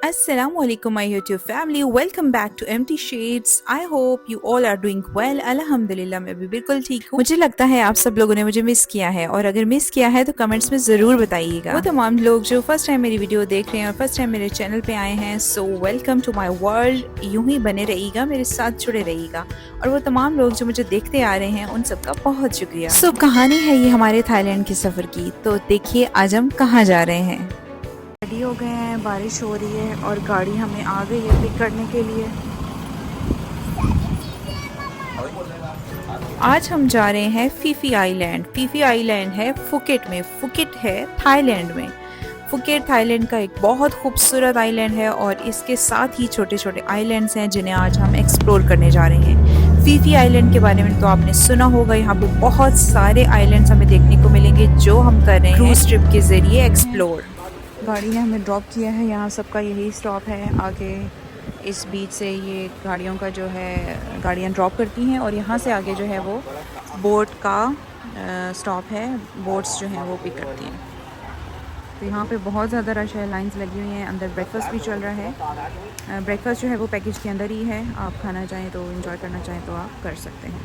Assalamualaikum my YouTube family, welcome back to Empty Shades. I hope you all are doing well. अल्हम्दुलिल्लाह मैं भी बिल्कुल ठीक हूँ। मुझे लगता है आप सब लोगों ने मुझे मिस किया है और अगर मिस किया है तो कमेंट्स में ज़रूर बताइएगा। वो तमाम लोग जो फर्स्ट टाइम मेरी वीडियो देख रहे हैं और फर्स्ट टाइम मेरे चैनल पे आए हैं, so welcome to my world. यूं ही बने रहिएगा, मेरे साथ जुड़े रहिएगा। और वो तमाम लोग जो मुझे देखते आ रहे हैं उन सबका बहुत शुक्रिया। सो कहानी है ये हमारे थाईलैंड के सफ़र की, तो देखिए आज हम कहाँ जा रहे हैं। रेडी हो गए हैं, बारिश हो रही है और गाड़ी हमें आ गई है पिक करने के लिए। आज हम जा रहे हैं फीफी आइलैंड। फीफी आइलैंड है फुकेट में, फुकेट है थाईलैंड में। फुकेट थाईलैंड का एक बहुत खूबसूरत आइलैंड है और इसके साथ ही छोटे छोटे आइलैंड्स हैं जिन्हें आज हम एक्सप्लोर करने जा रहे हैं। फीफी आइलैंड के बारे में तो आपने सुना होगा, यहाँ पे बहुत सारे आइलैंड्स हमें देखने को मिलेंगे जो हम कर रहे हैं क्रूज ट्रिप के जरिए एक्सप्लोर। गाड़ी ने हमें ड्रॉप किया है, यहाँ सबका यही स्टॉप है। आगे इस बीच से ये गाड़ियों का जो है गाड़ियाँ ड्रॉप करती हैं और यहाँ से आगे जो है वो बोट का स्टॉप है, बोट्स जो हैं वो पिक करती हैं। तो यहाँ पे बहुत ज़्यादा रश है, लाइंस लगी हुई हैं। अंदर ब्रेकफास्ट भी चल रहा है। ब्रेकफास्ट जो है वो पैकेज के अंदर ही है, आप खाना चाहें तो एंजॉय करना चाहें तो आप कर सकते हैं।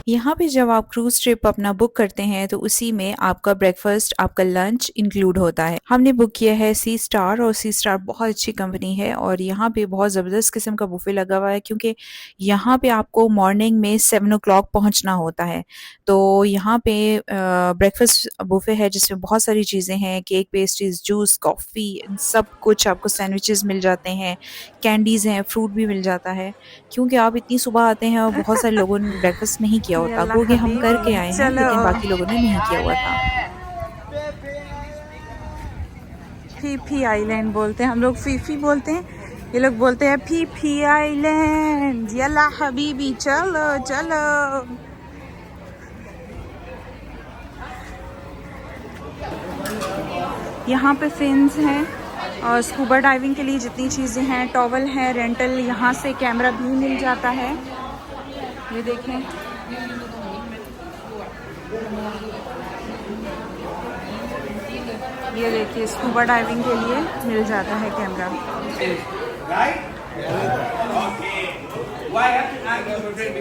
यहाँ पे जब आप क्रूज ट्रिप अपना बुक करते हैं तो उसी में आपका ब्रेकफास्ट, आपका लंच इंक्लूड होता है। हमने बुक किया है सी स्टार और सी स्टार बहुत अच्छी कंपनी है और यहाँ पे बहुत ज़बरदस्त किस्म का बुफे लगा हुआ है क्योंकि यहाँ पे आपको मॉर्निंग में 7 o'clock पहुँचना होता है। तो यहाँ पे ब्रेकफास्ट बुफे है जिसमें बहुत सारी चीज़ें हैं, केक, पेस्ट्रीज, जूस, कॉफ़ी, सब कुछ आपको, सैंडविचेस मिल जाते हैं, कैंडीज़ हैं, फ्रूट भी मिल जाता है। क्योंकि आप इतनी सुबह आते हैं और बहुत सारे लोगों ने ब्रेकफास्ट नहीं किया होता, क्योंकि हम करके आए हैं लेकिन बाकी लोगों ने नहीं किया हुआ था। फीफी आइलैंड बोलते हैं, हम लोग फीफी बोलते हैं, ये लोग बोलते हैं फीफी आइलैंड। यल्ला हबीबी चलो चलो। यहाँ पे फिन्स हैं और स्कूबा डाइविंग के लिए जितनी चीज़ें हैं, टॉवल है, रेंटल, यहाँ से कैमरा भी मिल जाता है। ये देखें, ये देखिए स्कूबा डाइविंग के लिए मिल जाता है कैमरा।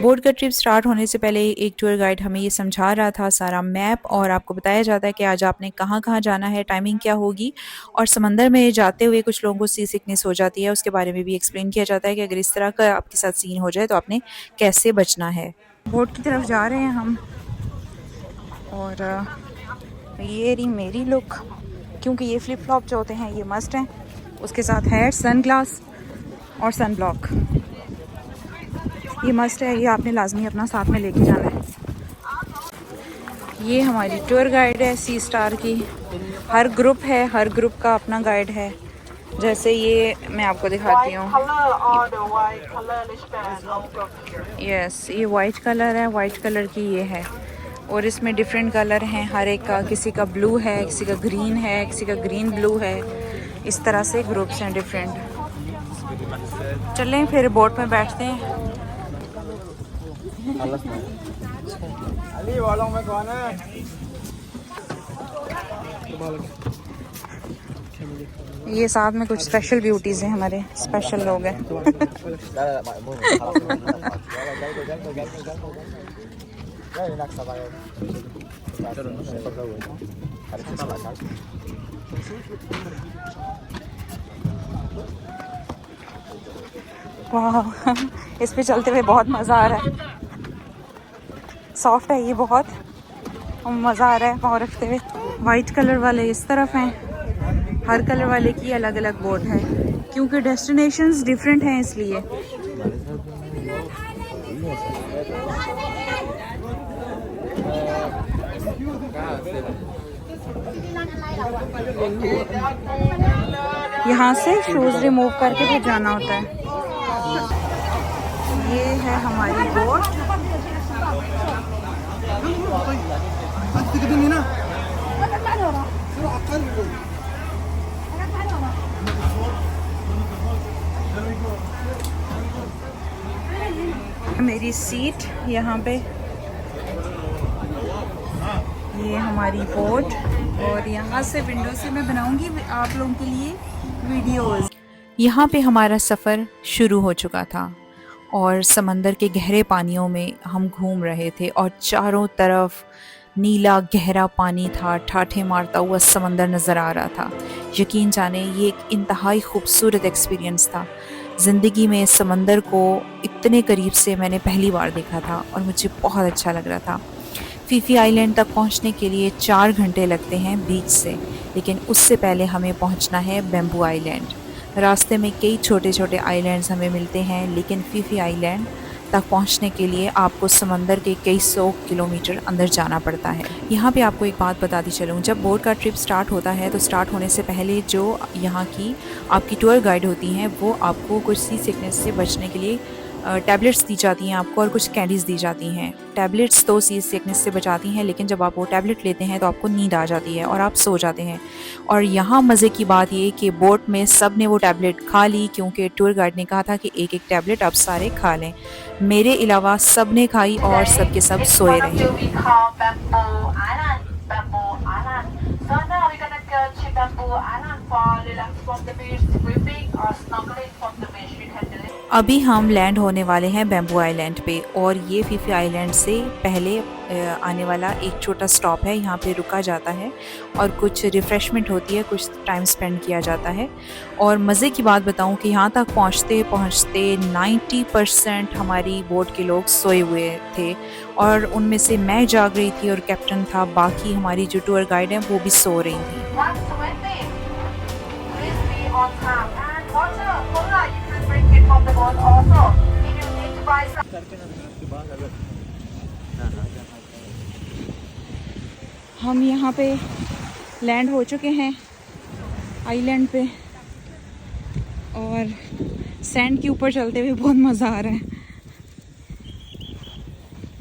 बोट का ट्रिप स्टार्ट होने से पहले एक टूर गाइड हमें ये समझा रहा था सारा मैप, और आपको बताया जाता है कि आज आपने कहाँ कहाँ जाना है, टाइमिंग क्या होगी, और समंदर में जाते हुए कुछ लोगों को सी सिकनेस हो जाती है, उसके बारे में भी एक्सप्लेन किया जाता है कि अगर इस तरह का आपके साथ सीन हो जाए तो आपने कैसे बचना है। बोट की तरफ जा रहे हैं हम और ये रही मेरी लुक, क्योंकि ये फ्लिप फ्लॉप जो होते हैं ये मस्ट हैं, उसके साथ है सन ग्लास और सन ब्लॉक, ये मस्ट है, ये आपने लाजमी अपना साथ में लेके जाना है। ये हमारी टूर गाइड है सी स्टार की, हर ग्रुप है, हर ग्रुप का अपना गाइड है। जैसे ये मैं आपको दिखाती हूँ, यस ये वाइट कलर है, वाइट कलर की ये है, और इसमें डिफरेंट कलर हैं हर एक का, किसी का ब्लू है, किसी का ग्रीन है, किसी का ग्रीन ब्लू है, इस तरह से ग्रुप्स हैं डिफरेंट। चलें फिर बोट में बैठते हैं। ये साथ में कुछ स्पेशल ब्यूटीज हैं, हमारे स्पेशल लोग हैं। वाह, इस पे चलते हुए बहुत मज़ा आ रहा है, सॉफ्ट है ये बहुत, मज़ा आ रहा है पाँव रखते हुए। वाइट कलर वाले इस तरफ हैं, हर कलर वाले की अलग अलग बोट है क्योंकि डेस्टिनेशंस डिफरेंट हैं इसलिए। यहाँ से शूज़ रिमूव करके फिर जाना होता है। ये है हमारी बोट, मेरी सीट यहाँ पे, ये हमारी बोट, और यहाँ से विंडो से मैं बनाऊंगी आप लोगों के लिए वीडियोस। यहाँ पे हमारा सफ़र शुरू हो चुका था और समंदर के गहरे पानियों में हम घूम रहे थे और चारों तरफ नीला गहरा पानी था, ठाठे मारता हुआ समंदर नज़र आ रहा था। यकीन जाने ये एक इंतहाई खूबसूरत एक्सपीरियंस था। ज़िंदगी में समंदर को इतने करीब से मैंने पहली बार देखा था और मुझे बहुत अच्छा लग रहा था। फीफी आइलैंड तक पहुंचने के लिए 4 घंटे लगते हैं बीच से, लेकिन उससे पहले हमें पहुंचना है बैम्बू आइलैंड। रास्ते में कई छोटे छोटे आइलैंड्स हमें मिलते हैं, लेकिन फीफी आइलैंड तक पहुंचने के लिए आपको समंदर के कई 100 किलोमीटर अंदर जाना पड़ता है। यहाँ पे आपको एक बात बताती चलूँ, जब बोट का ट्रिप स्टार्ट होता है तो स्टार्ट होने से पहले जो यहाँ की आपकी टूर गाइड होती हैं वो आपको कुछ सी सिकनेस से बचने के लिए टैबलेट्स दी जाती हैं आपको और कुछ कैंडीज़ दी जाती हैं। टैबलेट्स तो सी सिकनेस से बचाती हैं, लेकिन जब आप वो टैबलेट लेते हैं तो आपको नींद आ जाती है और आप सो जाते हैं। और यहाँ मज़े की बात ये कि बोट में सब ने वो टैबलेट खा ली, क्योंकि टूर गाइड ने कहा था कि एक एक टैबलेट आप सारे खा लें। मेरे अलावा सब ने खाई और सब के सब सोए रहे। So now we're gonna go to Bamboo Island for relax from the beach, swimming or snorkeling from the beach. We can do it. अभी हम लैंड होने वाले हैं बैम्बू आइलैंड पे और ये फीफी आइलैंड से पहले आने वाला एक छोटा स्टॉप है। यहाँ पे रुका जाता है और कुछ रिफ़्रेशमेंट होती है, कुछ टाइम स्पेंड किया जाता है। और मज़े की बात बताऊँ कि यहाँ तक पहुँचते पहुँचते 90% हमारी बोट के लोग सोए हुए थे और उनमें से मैं जाग रही थी और कैप्टन था, बाकी हमारी जो टूर गाइड हैं वो भी सो रही थी। 1:20. Please be on time. And water, cola, you can bring it from the boat also. If you need to buy some. हम यहाँ पे लैंड हो चुके हैं आइलैंड पे और सैंड के ऊपर चलते हुए बहुत मज़ा आ रहा है।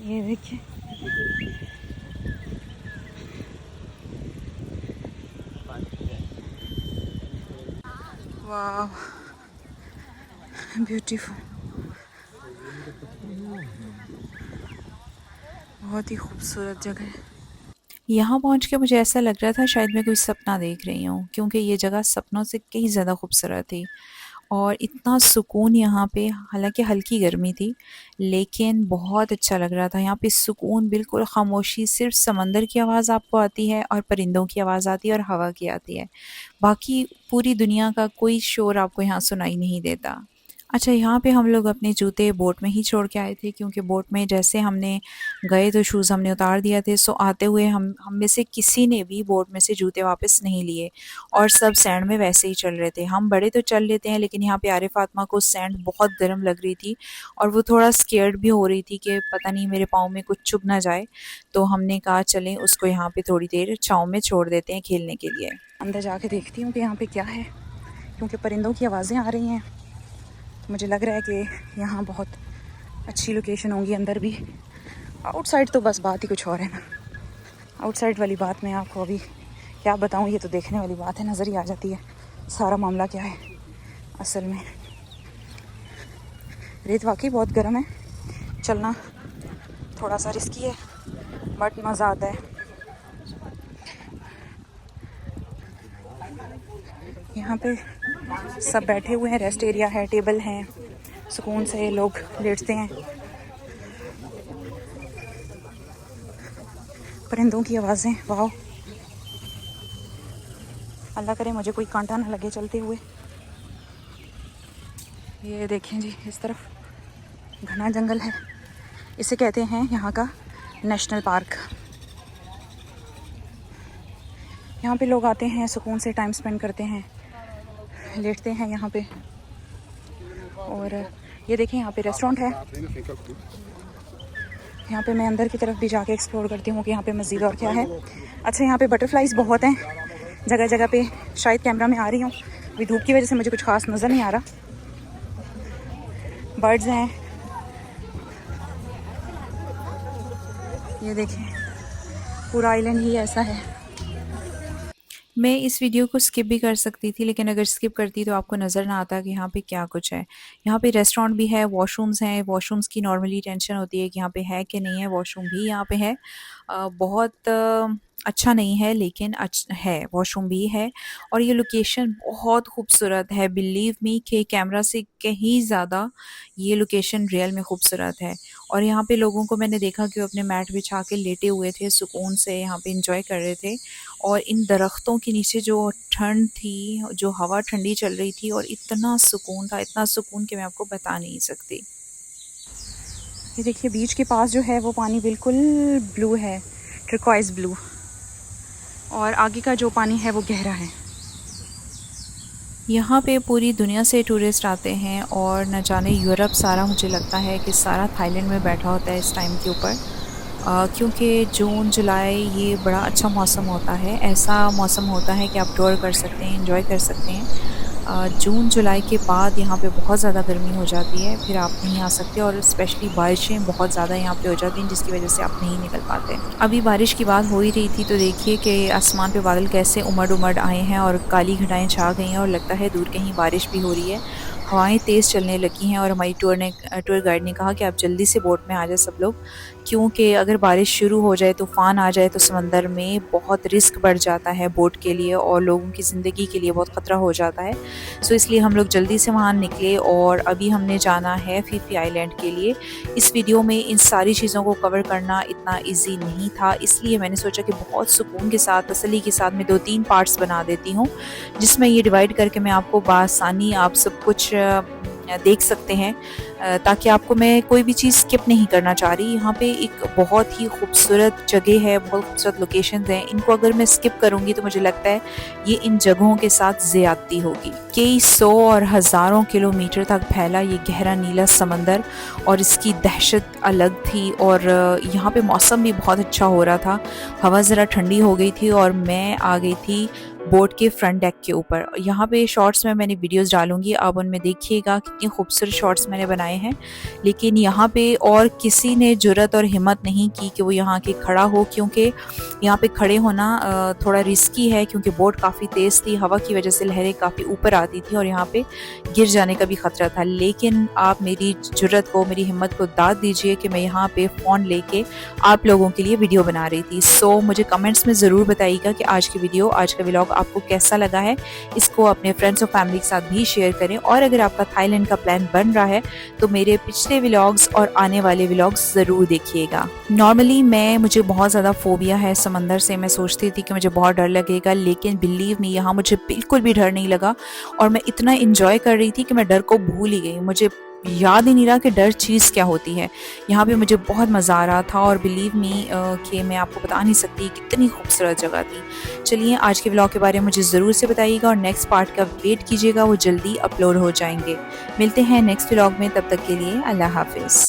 ये देखिए, वाह, ब्यूटीफुल, बहुत ही खूबसूरत जगह है। यहाँ पहुँच के मुझे ऐसा लग रहा था शायद मैं कोई सपना देख रही हूँ, क्योंकि ये जगह सपनों से कहीं ज़्यादा खूबसूरत थी और इतना सुकून यहाँ पे। हालांकि हल्की गर्मी थी लेकिन बहुत अच्छा लग रहा था। यहाँ पे सुकून, बिल्कुल खामोशी, सिर्फ समंदर की आवाज़ आपको आती है और परिंदों की आवाज़ आती है और हवा की आती है। बाकी पूरी दुनिया का कोई शोर आपको यहाँ सुनाई नहीं देता। अच्छा, यहाँ पे हम लोग अपने जूते बोट में ही छोड़ के आए थे, क्योंकि बोट में जैसे हमने गए तो शूज़ हमने उतार दिया थे। सो आते हुए हम में से किसी ने भी बोट में से जूते वापस नहीं लिए और सब सैंड में वैसे ही चल रहे थे। हम बड़े तो चल लेते हैं, लेकिन यहाँ पे आरे फातिमा को सैंड बहुत गर्म लग रही थी और वो थोड़ा स्केर्ड भी हो रही थी कि पता नहीं मेरे पाँव में कुछ चुभ ना जाए। तो हमने कहा चलें उसको यहाँ पे थोड़ी देर छाँव में छोड़ देते हैं खेलने के लिए। अंदर जाके देखती हूँ कि यहाँ पे क्या है, क्योंकि परिंदों की आवाज़ें आ रही हैं। मुझे लग रहा है कि यहाँ बहुत अच्छी लोकेशन होंगी अंदर भी। आउटसाइड तो बस बात ही कुछ और है ना। आउटसाइड वाली बात मैं आपको अभी क्या बताऊँ, ये तो देखने वाली बात है, नज़र ही आ जाती है सारा मामला क्या है असल में। रेत वाकई बहुत गर्म है, चलना थोड़ा सा रिस्की है बट मज़ा आता है। यहाँ पे सब बैठे हुए हैं, रेस्ट एरिया है, टेबल हैं, सुकून से लोग लेटते हैं। परिंदों की आवाज़ें, वाह, अल्लाह करे मुझे कोई कांटा ना लगे चलते हुए। ये देखें जी, इस तरफ घना जंगल है, इसे कहते हैं यहाँ का नेशनल पार्क। यहाँ पे लोग आते हैं, सुकून से टाइम स्पेंड करते हैं, लेटते हैं यहाँ पे। और ये देखें यहाँ पे रेस्टोरेंट है। यहाँ पे मैं अंदर की तरफ भी जाके एक्सप्लोर करती हूँ कि यहाँ पे मस्जिद और क्या है। अच्छा, यहाँ पे बटरफ्लाइज बहुत हैं जगह जगह पे। शायद कैमरा में आ रही हूँ, अभी धूप की वजह से मुझे कुछ खास नज़र नहीं आ रहा। बर्ड्स हैं, ये देखें, पूरा आइलैंड ही ऐसा है। मैं इस वीडियो को स्किप भी कर सकती थी, लेकिन अगर स्किप करती तो आपको नज़र ना आता कि यहाँ पे क्या कुछ है। यहाँ पे रेस्टोरेंट भी है, वॉशरूम्स हैं। वॉशरूम्स की नॉर्मली टेंशन होती है कि यहाँ पे है कि नहीं है, वॉशरूम भी यहाँ पे है। बहुत अच्छा नहीं है लेकिन है, वॉशरूम भी है। और ये लोकेशन बहुत खूबसूरत है, बिलीव मी कि कैमरा से कहीं ज़्यादा ये लोकेशन रियल में खूबसूरत है। और यहाँ पे लोगों को मैंने देखा कि वो अपने मैट बिछा के लेटे हुए थे, सुकून से यहाँ पे इंजॉय कर रहे थे। और इन दरख्तों के नीचे जो ठंड थी, जो हवा ठंडी चल रही थी, और इतना सुकून था, इतना सुकून कि मैं आपको बता नहीं सकती। ये देखिए बीच के पास जो है वो पानी बिल्कुल ब्लू है, टर्कोइज ब्लू, और आगे का जो पानी है वो गहरा है। यहाँ पे पूरी दुनिया से टूरिस्ट आते हैं, और न जाने यूरोप सारा, मुझे लगता है कि सारा थाईलैंड में बैठा होता है इस टाइम के ऊपर। क्योंकि जून जुलाई ये बड़ा अच्छा मौसम होता है, ऐसा मौसम होता है कि आप टूर कर सकते हैं, एंजॉय कर सकते हैं। जून जुलाई के बाद यहाँ पे बहुत ज़्यादा गर्मी हो जाती है, फिर आप नहीं आ सकते, और स्पेशली बारिशें बहुत ज़्यादा यहाँ पे हो जाती हैं, जिसकी वजह से आप नहीं निकल पाते। अभी बारिश की बात हो ही रही थी तो देखिए कि आसमान पे बादल कैसे उमड़ उमड़ आए हैं और काली घटाएं छा गई हैं, और लगता है दूर कहीं बारिश भी हो रही है। हवाएं तेज़ चलने लगी हैं, और हमारी टूर गाइड ने कहा कि आप जल्दी से बोट में आ जाए सब लोग, क्योंकि अगर बारिश शुरू हो जाए, तूफ़ान आ जाए, तो समंदर में बहुत रिस्क बढ़ जाता है बोट के लिए, और लोगों की ज़िंदगी के लिए बहुत ख़तरा हो जाता है। सो इसलिए हम लोग जल्दी से वहाँ निकले, और अभी हमने जाना है फी फी आइलैंड के लिए। इस वीडियो में इन सारी चीज़ों को कवर करना इतना ईजी नहीं था, इसलिए मैंने सोचा कि बहुत सुकून के साथ, तसल्ली के साथ मैं 2-3 पार्ट्स बना देती हूँ, जिसमें ये डिवाइड करके मैं आपको बासानी आप सब कुछ देख सकते हैं, ताकि आपको मैं कोई भी चीज़ स्किप नहीं करना चाह रही। यहाँ पे एक बहुत ही खूबसूरत जगह है, बहुत खूबसूरत लोकेशंस हैं, इनको अगर मैं स्किप करूँगी तो मुझे लगता है ये इन जगहों के साथ ज़्यादती होगी। कई 100 और हज़ारों किलोमीटर तक फैला ये गहरा नीला समंदर, और इसकी दहशत अलग थी। और यहाँ पे मौसम भी बहुत अच्छा हो रहा था, हवा ज़रा ठंडी हो गई थी, और मैं आ गई थी बोट के फ्रंट डेक के ऊपर। यहाँ पे शॉर्ट्स में मैंने वीडियोस डालूंगी, आप उनमें देखिएगा कितनी खूबसूरत शॉर्ट्स मैंने बनाए हैं। लेकिन यहाँ पे और किसी ने जुर्रत और हिम्मत नहीं की कि वो यहाँ के खड़ा हो, क्योंकि यहाँ पे खड़े होना थोड़ा रिस्की है, क्योंकि बोट काफ़ी तेज़ थी, हवा की वजह से लहरें काफ़ी ऊपर आती थी, और यहाँ पे गिर जाने का भी ख़तरा था। लेकिन आप मेरी जुर्रत को, मेरी हिम्मत को दाद दीजिए कि मैं यहाँ पे फ़ोन लेके आप लोगों के लिए वीडियो बना रही थी। सो मुझे कमेंट्स में ज़रूर बताइएगा कि आज की वीडियो, आज का व्लॉग आपको कैसा लगा है। इसको अपने फ्रेंड्स और फैमिली के साथ भी शेयर करें, और अगर आपका थाईलैंड का प्लान बन रहा है तो मेरे पिछले व्लॉग्स और आने वाले व्लॉग्स ज़रूर देखिएगा। नॉर्मली मुझे बहुत ज़्यादा फोबिया है समंदर से, मैं सोचती थी कि मुझे बहुत डर लगेगा, लेकिन बिलीव मी यहाँ मुझे बिल्कुल भी डर नहीं लगा, और मैं इतना इंजॉय कर रही थी कि मैं डर को भूल ही गई। मुझे याद ही नहीं रहा कि डर चीज़ क्या होती है। यहाँ पे मुझे बहुत मज़ा आ रहा था, और बिलीव मी कि मैं आपको बता नहीं सकती कितनी खूबसूरत जगह थी। चलिए आज के व्लॉग के बारे में मुझे ज़रूर से बताइएगा, और नेक्स्ट पार्ट का वेट कीजिएगा, वो जल्दी अपलोड हो जाएंगे। मिलते हैं नेक्स्ट व्लॉग में, तब तक के लिए अल्लाह हाफिज़।